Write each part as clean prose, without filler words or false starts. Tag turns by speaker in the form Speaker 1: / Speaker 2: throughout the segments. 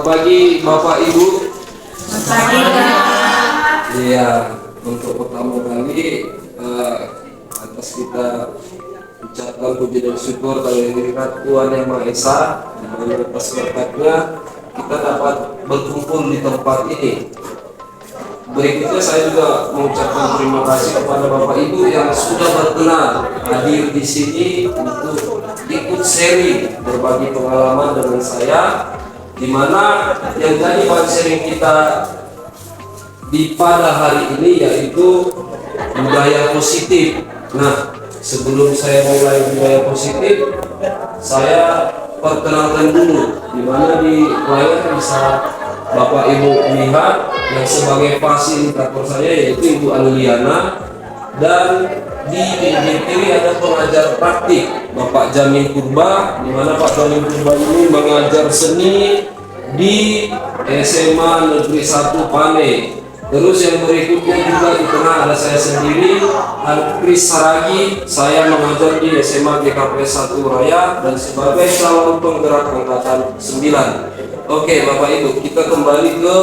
Speaker 1: pagi Bapak Ibu.
Speaker 2: Pagi, Kak.
Speaker 1: Iya, untuk pertama kali atas kita ucapkan puji dan syukur kehadirat Tuhan Yang Maha Esa, di mana atas berkatnya kita dapat berkumpul di tempat ini. Berikutnya saya juga mengucapkan terima kasih kepada Bapak Ibu yang sudah berkenan hadir di sini untuk ikut sharing berbagi pengalaman dengan saya, di mana yang jadi bahan sharing kita di pada hari ini yaitu budaya positif. Nah, sebelum saya mulai budaya positif, saya perkenalkan dulu, di mana di layar bisa Bapak Ibu lihat yang sebagai fasilitator saya yaitu Ibu Anuliana, dan di pinggir kiri ada pengajar praktik Bapak Jamin Purba, di mana Pak Jamin Purba ini mengajar seni di SMA Negeri 1 Pane. Terus yang berikutnya juga di tengah ada saya sendiri, Kris Saragi, saya mengajar di SMA GKP 1 Raya dan sebagai calon penggerak angkatan 9. Oke Bapak Ibu, kita kembali ke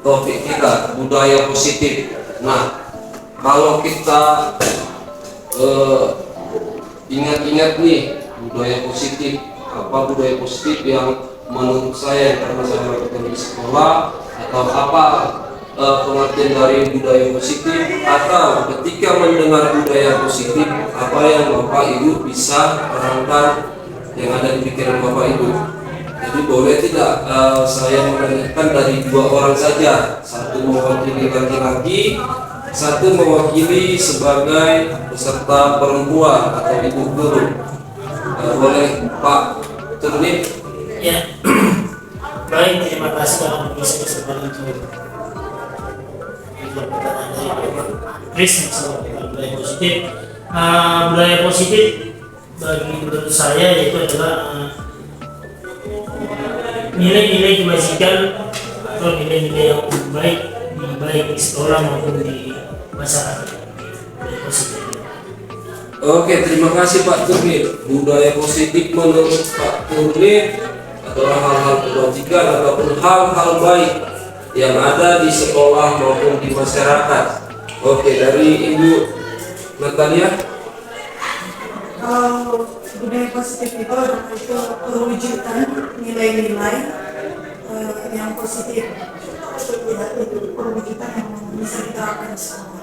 Speaker 1: topik kita, budaya positif. Nah, kalau kita ingat-ingat nih budaya positif, apa budaya positif yang menurut saya karena saya lakukan di sekolah, atau apa pengertian dari budaya positif, atau ketika mendengar budaya positif apa yang Bapak Ibu bisa terangkan yang ada di pikiran Bapak Ibu. Jadi boleh tidak saya menanyakan dari dua orang saja, satu mewakili laki-laki, satu mewakili sebagai peserta perempuan atau ibu guru. Boleh Pak Turnip?
Speaker 2: Ya, baik, terima kasih karena bisa kesempatan untuk pertanyaan dari Bapak Kris soal budaya positif. Budaya positif bagi menurut saya yaitu adalah nilai-nilai kebajikan atau nilai-nilai yang baik di sekolah maupun di masyarakat. Budaya positif.
Speaker 1: Oke, terima kasih Pak Turnip. Budaya positif menurut Pak Turnip adalah hal-hal kebajikan ataupun hal-hal baik yang ada di sekolah maupun di masyarakat. Oke, dari Ibu Natalia.
Speaker 3: Budaya positif itu adalah perwujudan nilai-nilai yang positif, itu perwujudan yang bisa diterapkan di sekolah.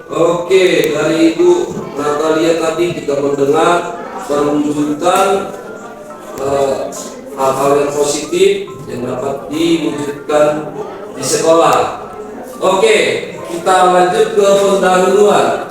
Speaker 1: Oke, dari Ibu Natalia tadi kita mendengar perwujudan hal-hal yang positif yang dapat diwujudkan di sekolah. Oke, kita lanjut ke pendahuluan.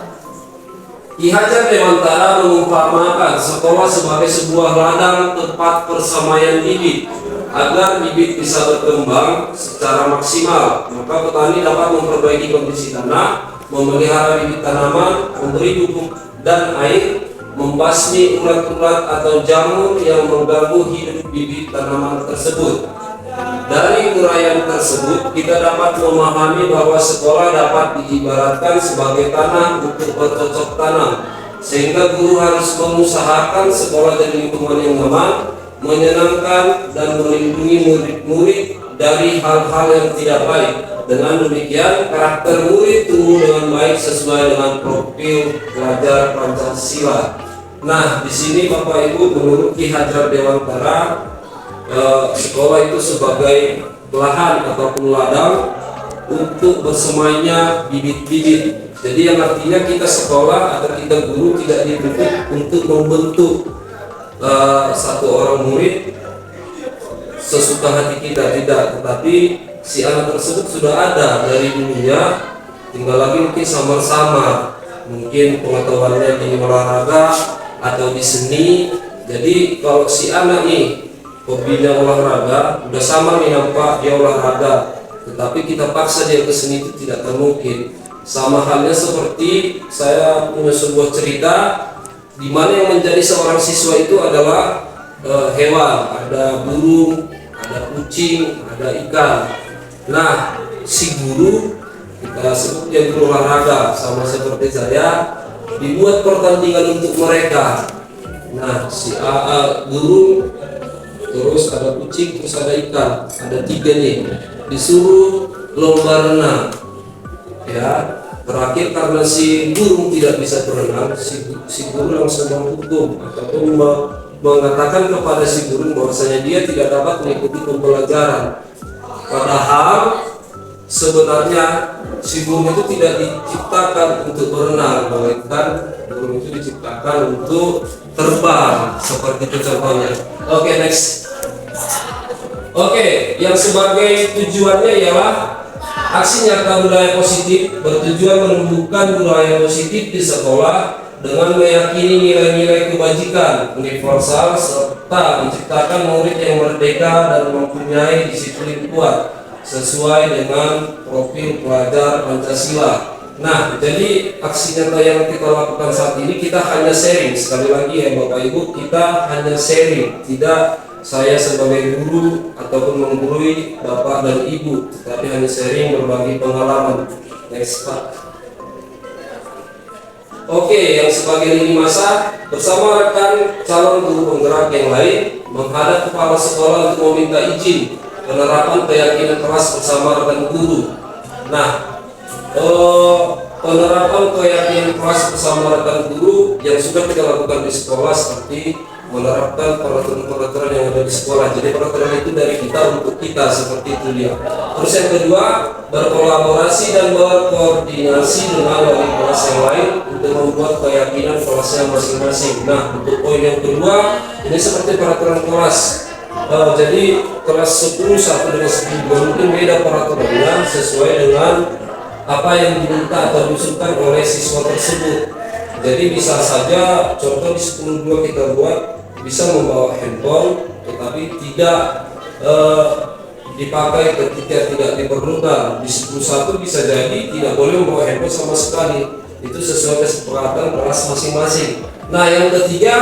Speaker 1: Ki Hajar Dewantara mengumpamakan sekolah sebagai sebuah ladang tempat persemaian bibit. Agar bibit bisa berkembang secara maksimal, maka petani dapat memperbaiki kondisi tanah, memelihara bibit tanaman, memberi pupuk dan air, membasmi ulat-ulat atau jamur yang mengganggu hidup bibit tanaman tersebut. Dari uraian tersebut, kita dapat memahami bahwa sekolah dapat diibaratkan sebagai tanah untuk bercocok tanam, sehingga guru harus mengusahakan sekolah jadi lingkungan yang nyaman, menyenangkan, dan melindungi murid-murid dari hal-hal yang tidak baik. Dengan demikian, karakter murid tumbuh dengan baik sesuai dengan profil pelajar Pancasila. Nah, di sini Bapak Ibu, menurut Ki Hajar Dewantara, sekolah itu sebagai lahan ataupun ladang untuk bersemainya bibit-bibit. Jadi yang artinya kita sekolah atau kita guru tidak dibentuk untuk membentuk satu orang murid sesuka hati kita, tidak, tetapi si anak tersebut sudah ada dari dulunya, tinggal lagi mungkin samar-samar, mungkin pengetahuannya di olahraga atau di seni. Jadi kalau si anak nih hobinya olahraga, udah sama nih nampak dia olahraga, tetapi kita paksa dia ke seni, itu tidak akan mungkin. Sama halnya seperti saya punya sebuah cerita di mana yang menjadi seorang siswa itu adalah hewan, ada burung, ada kucing, ada ikan. Nah, si guru, kita sebut dia guru olahraga, sama seperti saya, dibuat pertandingan untuk mereka. Nah, si guru terus ada kucing, terus ada ikan, ada 3 nih. Disuruh lomba renang, ya. Terakhir karena si burung tidak bisa berenang, si burung langsung menghukum ataupun mengatakan kepada si burung bahwasanya dia tidak dapat mengikuti pembelajaran. Padahal sebenarnya si burung itu tidak diciptakan untuk berenang, melainkan burung itu diciptakan untuk terbang, seperti itu contohnya. Oke, next. Oke, yang sebagai tujuannya ialah aksi nyata budaya positif bertujuan menumbuhkan budaya positif di sekolah dengan meyakini nilai-nilai kebajikan universal serta menciptakan murid yang merdeka dan mempunyai disiplin kuat sesuai dengan profil pelajar Pancasila. Nah, jadi aksi nyata yang kita lakukan saat ini kita hanya sharing. Sekali lagi ya Bapak Ibu, kita hanya sharing, tidak saya sebagai guru ataupun menggurui Bapak dan Ibu, tetapi hanya sharing berbagi pengalaman. Next Pak. Oke, yang sebagai lini masa bersama rekan calon guru penggerak yang lain menghadap kepala sekolah untuk meminta izin penerapan keyakinan kelas bersama rekan guru. Nah, penerapan keyakinan kelas bersama rekan guru yang sudah kita lakukan di sekolah seperti menerapkan peraturan-peraturan yang ada di sekolah. Jadi peraturan itu dari kita untuk kita, seperti itu dia. Terus yang kedua, berkolaborasi dan berkoordinasi dengan wali kelas yang lain untuk membuat keyakinan kelasnya masing-masing. Nah, untuk poin yang kedua, ini seperti peraturan kelas. Jadi kelas 10 1 dengan 10 mungkin beda peraturannya sesuai dengan apa yang diminta atau diusulkan oleh siswa tersebut. Jadi bisa saja contoh di 10.2 kita buat bisa membawa handphone, tetapi tidak dipakai ketika tidak diperlukan. Di 10.1 bisa jadi tidak boleh membawa handphone sama sekali. Itu sesuai kesepakatan kelas masing-masing. Nah, yang ketiga,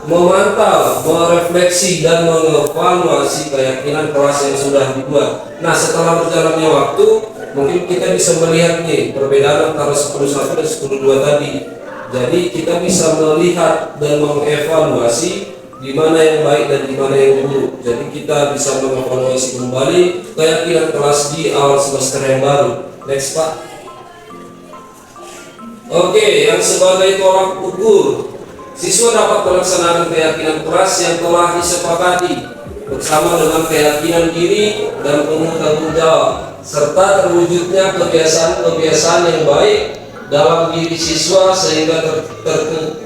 Speaker 1: memantau, merefleksi dan mengevaluasi keyakinan kelas yang sudah dibuat. Nah, setelah berjalannya waktu, mungkin kita bisa melihat nih perbedaan antara 10.1 dan 10.2 tadi. Jadi kita bisa melihat dan mengevaluasi di mana yang baik dan di mana yang buruk. Jadi kita bisa mengevaluasi kembali keyakinan kelas di awal semester yang baru. Next Pak. Oke, yang sebagai tolak ukur, siswa dapat melaksanakan keyakinan kelas yang telah disepakati bersama dengan keyakinan diri dan penuh tanggung jawab, serta terwujudnya kebiasaan-kebiasaan yang baik dalam diri siswa sehingga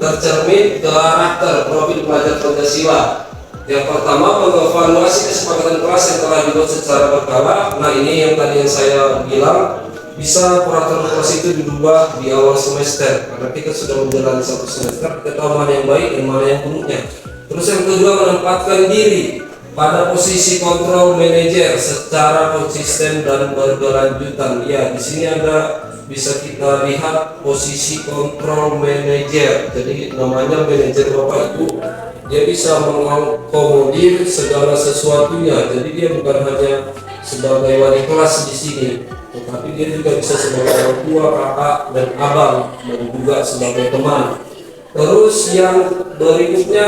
Speaker 1: tercermin karakter profil pelajar Pancasila. Yang pertama, mengevaluasi kesepakatan kelas yang telah dibuat secara berkala. Nah, ini yang tadi yang saya bilang, bisa peraturan kelas itu dirubah di awal semester karena kita sudah menjalani 1 semester, kita tahu mana yang baik dan mana yang buruknya. Terus yang kedua, menempatkan diri pada posisi kontrol manajer secara konsisten dan berkelanjutan. Ya, di sini ada bisa kita lihat posisi kontrol manajer. Jadi namanya manajer Bapak Ibu, dia bisa mengakomodir segala sesuatunya. Jadi dia bukan hanya sebagai wali kelas di sini, tetapi dia juga bisa sebagai orang tua, kakak dan abang, dan juga sebagai teman. Terus yang berikutnya,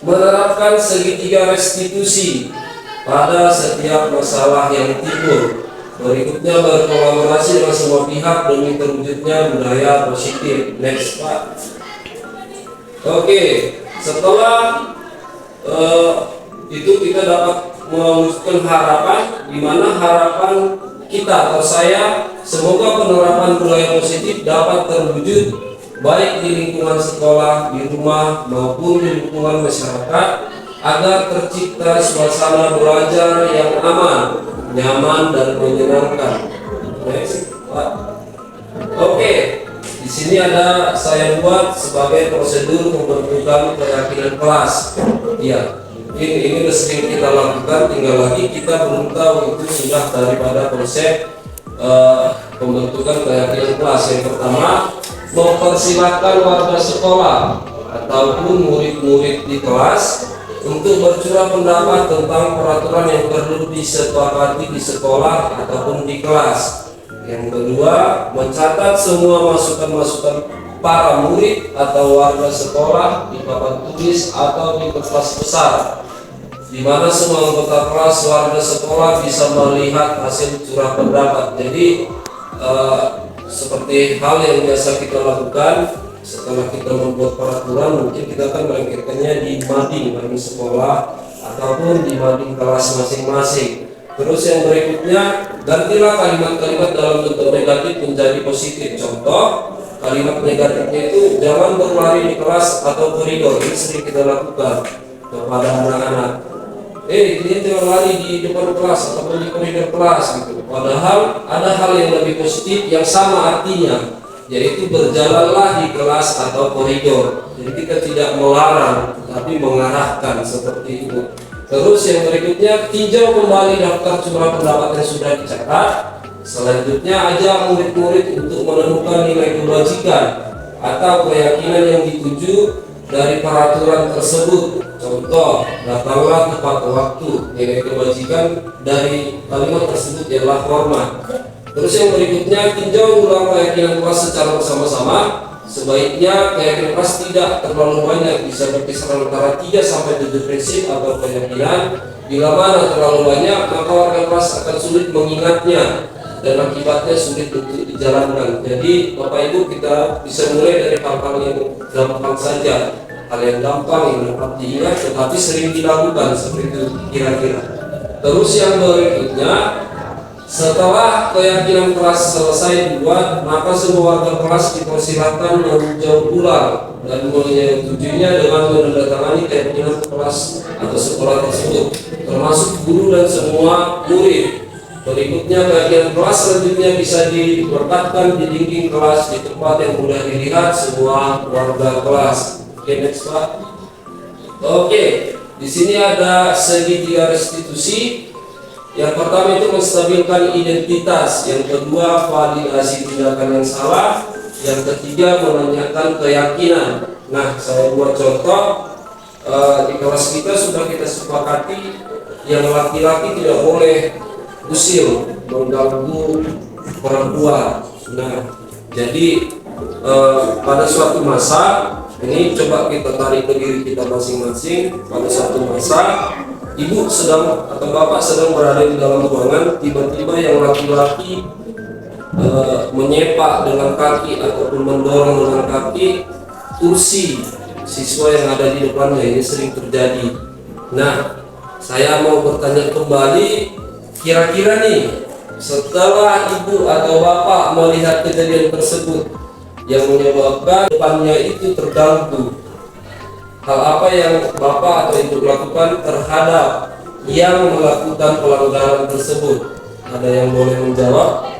Speaker 1: menerapkan segitiga restitusi pada setiap masalah yang timbul. Berikutnya, berkolaborasi dengan semua pihak demi terwujudnya budaya positif. Next Pak. Oke, setelah itu kita dapat mewujudkan harapan, di mana harapan kita atau saya, semoga penerapan budaya positif dapat terwujud baik di lingkungan sekolah, di rumah maupun di lingkungan masyarakat, agar tercipta suasana belajar yang aman, nyaman dan menyenangkan. Next, Pak. Oke, di sini ada saya buat sebagai prosedur pembentukan keyakinan kelas. Ya, ini udah sering kita lakukan, tinggal lagi kita belum tahu itu sudah daripada konsep pembentukan keyakinan kelas. Yang pertama, mempersilahkan warga sekolah ataupun murid-murid di kelas untuk bercurah pendapat tentang peraturan yang perlu disepakati di sekolah ataupun di kelas. Yang kedua, mencatat semua masukan-masukan para murid atau warga sekolah di papan tulis atau di kertas besar. di mana semua anggota kelas warga sekolah bisa melihat hasil curah pendapat. Jadi seperti hal yang biasa kita lakukan setelah kita membuat peraturan, mungkin kita akan melengketkannya di mading sekolah ataupun di mading kelas masing-masing. Terus yang berikutnya, gantilah kalimat-kalimat dalam bentuk negatif menjadi positif. Contoh, kalimat negatifnya itu jangan berlari di kelas atau koridor. Ini sering kita lakukan kepada anak-anak. Dia jangan lari di depan kelas atau di koridor kelas gitu. Padahal ada hal yang lebih positif yang sama artinya, yaitu berjalanlah di kelas atau koridor. Jadi kita tidak melarang, tapi mengarahkan seperti itu. Terus yang berikutnya, tinjau kembali daftar curah pendapat yang sudah dicatat. Selanjutnya, ajak murid-murid untuk menemukan nilai kebajikan atau keyakinan yang dituju dari peraturan tersebut. Contoh, datanglah tepat waktu. Nilai kebajikan dari kalimat tersebut adalah hormat. Terus yang berikutnya, tinjau ulang keyakinan kelas secara bersama-sama. Sebaiknya keyakinan kelas tidak terlalu banyak, bisa berkisar antara 3 sampai 7 prinsip atau keyakinan. Bila mana terlalu banyak, maka warga kelas akan sulit mengingatnya dan akibatnya sulit untuk dijalankan. Jadi Bapak Ibu, kita bisa mulai dari hal-hal yang gampang saja, hal yang gampang yang dapat diingat tetapi sering dilakukan seperti itu kira-kira. Terus yang berikutnya, setelah keyakinan kelas selesai dibuat, maka semua warga kelas dipersilakan meninjau ulang dan menyetujuinya dengan menandatangani keyakinan kelas atau sekolah tersebut, termasuk guru dan semua murid. Berikutnya, keyakinan kelas selanjutnya bisa diletakkan di dinding kelas di tempat yang mudah dilihat semua warga kelas. Oke, next Pak. Oke, di sini ada segitiga restitusi. Yang pertama itu menstabilkan identitas, yang kedua validasi tindakan yang salah, yang ketiga menanyakan keyakinan. Nah, saya buat contoh di kelas kita sudah kita sepakati yang laki-laki tidak boleh usil, mengganggu perempuan. Nah, jadi pada suatu masa ini coba kita tarik ke diri kita masing-masing. Pada suatu masa ibu sedang atau bapak sedang berada di dalam ruangan, tiba-tiba yang laki-laki menyepak dengan kaki ataupun mendorong dengan kaki kursi siswa yang ada di depannya. Ini sering terjadi. Nah, saya mau bertanya kembali, kira-kira nih setelah ibu atau bapak melihat kejadian tersebut yang menyebabkan depannya itu terganggu, hal apa yang bapak atau ibu lakukan terhadap yang melakukan pelanggaran tersebut? Ada yang boleh menjawab?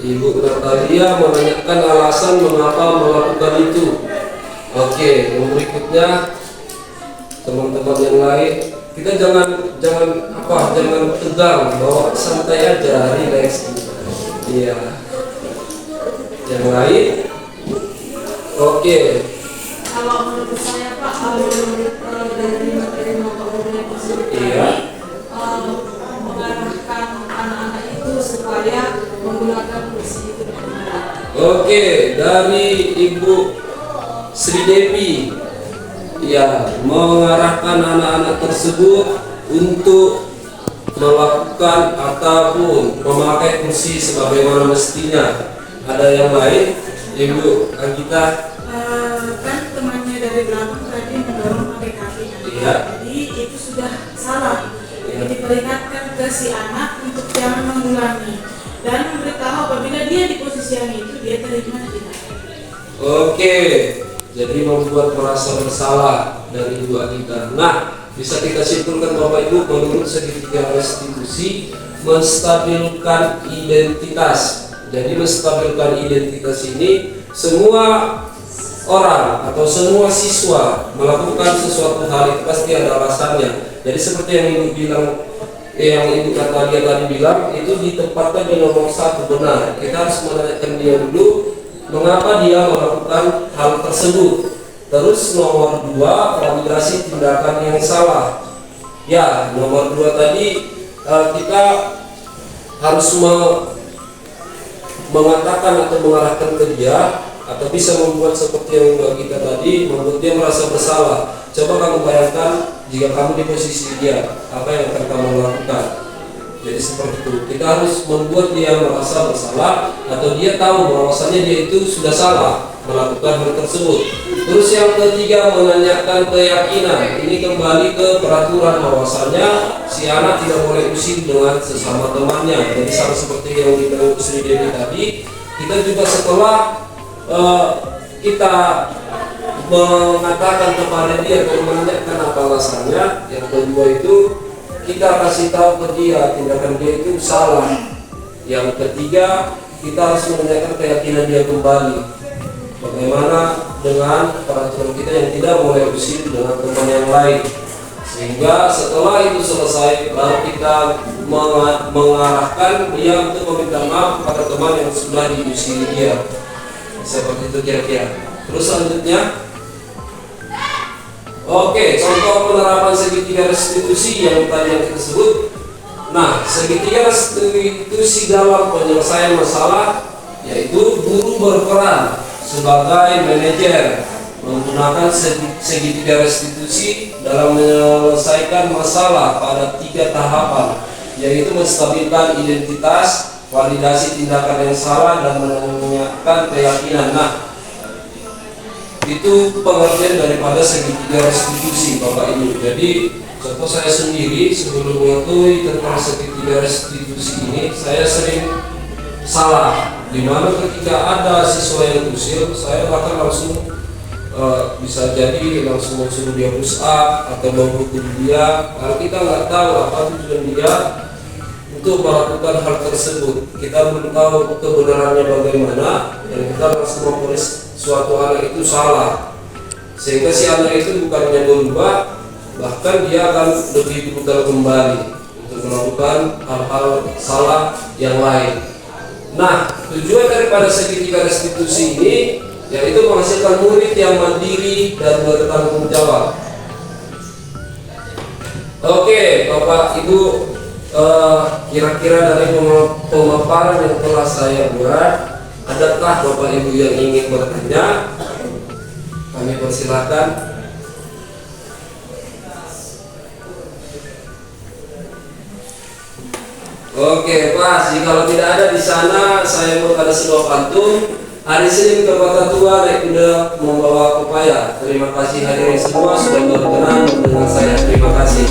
Speaker 1: Ibu Natalia menanyakan alasan mengapa melakukan itu. Oke, yang berikutnya teman-teman yang lain, kita jangan tegang, bawa santai aja, relax. Iya. Yang lain? Oke.
Speaker 3: Kalau menurut saya Pak, dari materi mata kuliah tersebut, mengarahkan anak-anak itu supaya menggunakan kursi itu dengan benar.
Speaker 1: Oke, dari Ibu Sri Devi, ya, mengarahkan anak-anak tersebut untuk melakukan ataupun memakai kursi sebagaimana mestinya. Ada yang lain, Ibu Agita?
Speaker 3: Kan temannya dari belakang tadi mendorong pakai kaki,
Speaker 1: Iya.
Speaker 3: jadi itu sudah salah. Jadi diperingatkan ke si anak untuk jangan mengulangi dan memberitahu apabila dia di posisi yang itu dia terima tidak.
Speaker 1: Oke, jadi membuat merasa bersalah dari Ibu Agita. Nah, bisa kita simpulkan Bapak Ibu, menurut segitiga restitusi menstabilkan identitas. Jadi menstabilkan identitas ini, semua orang atau semua siswa melakukan sesuatu hal itu pasti ada alasannya. Jadi seperti yang Ibu bilang, yang Ibu Natalia tadi bilang, itu ditempatkan di nomor 1 benar. Kita harus menanyakan dia dulu mengapa dia melakukan hal tersebut. Terus nomor 2, validasi tindakan yang salah. Ya, nomor 2 tadi kita harus mengatakan atau mengarahkan ke dia, atau bisa membuat seperti yang buat kita tadi membuat dia merasa bersalah. Coba kamu bayangkan jika kamu di posisi dia, apa yang akan kamu lakukan? Jadi seperti itu. Kita harus membuat dia merasa bersalah atau dia tahu bahwasannya dia itu sudah salah melakukan hal tersebut. Terus yang ketiga, menanyakan keyakinan. Ini kembali ke peraturan bahwasanya si anak tidak boleh usir dengan sesama temannya. Jadi sama seperti yang dibilang Sri Dewi tadi, kita juga setelah kita mengatakan kepada dia atau menanyakan apa alasannya, yang kedua itu kita kasih tahu ke dia tindakan dia itu salah. Yang ketiga, kita harus menanyakan keyakinan dia kembali. Bagaimana dengan peraturan kita yang tidak boleh usir dengan teman yang lain. Sehingga setelah itu selesai, baru kita mengarahkan dia untuk meminta maaf kepada teman yang sudah diusir dia. Seperti itu kira-kira. Terus selanjutnya, oke, contoh penerapan segitiga restitusi yang tadi yang kita sebut. Nah, segitiga restitusi dalam penyelesaian masalah yaitu guru berperan sebagai manajer menggunakan segitiga restitusi dalam menyelesaikan masalah pada 3 tahapan, yaitu menstabilkan identitas, validasi tindakan yang salah, dan menanyakan keyakinan. Nah, itu pengertian daripada segitiga restitusi Bapak Ibu. Jadi contoh saya sendiri sebelum mengetahui tentang segitiga restitusi ini, saya sering salah, dimana ketika ada siswa yang usil, saya bahkan langsung bisa jadi langsung suruh dia push up atau menghukum dia, karena kita nggak tahu apa tujuan dia untuk melakukan hal tersebut. Kita belum tahu kebenarannya bagaimana, dan kita langsung memponis suatu anak itu salah, sehingga si anak itu bukannya berubah, bahkan dia akan lebih brutal kembali untuk melakukan hal-hal salah yang lain. Nah, tujuan daripada segitiga restitusi ini yaitu menghasilkan murid yang mandiri dan bertanggung jawab. Oke, Bapak Ibu, kira-kira dari pemaparan yang telah saya buat, adakah Bapak Ibu yang ingin bertanya? Kami persilakan. Oke, Pak, jika tidak ada di sana, saya mau ada sebuah pantun. Hari Senin ke Kota Tua naik kuda membawa pepaya. Terima kasih hadirin semua sudah berkenan mendengar saya. Terima kasih.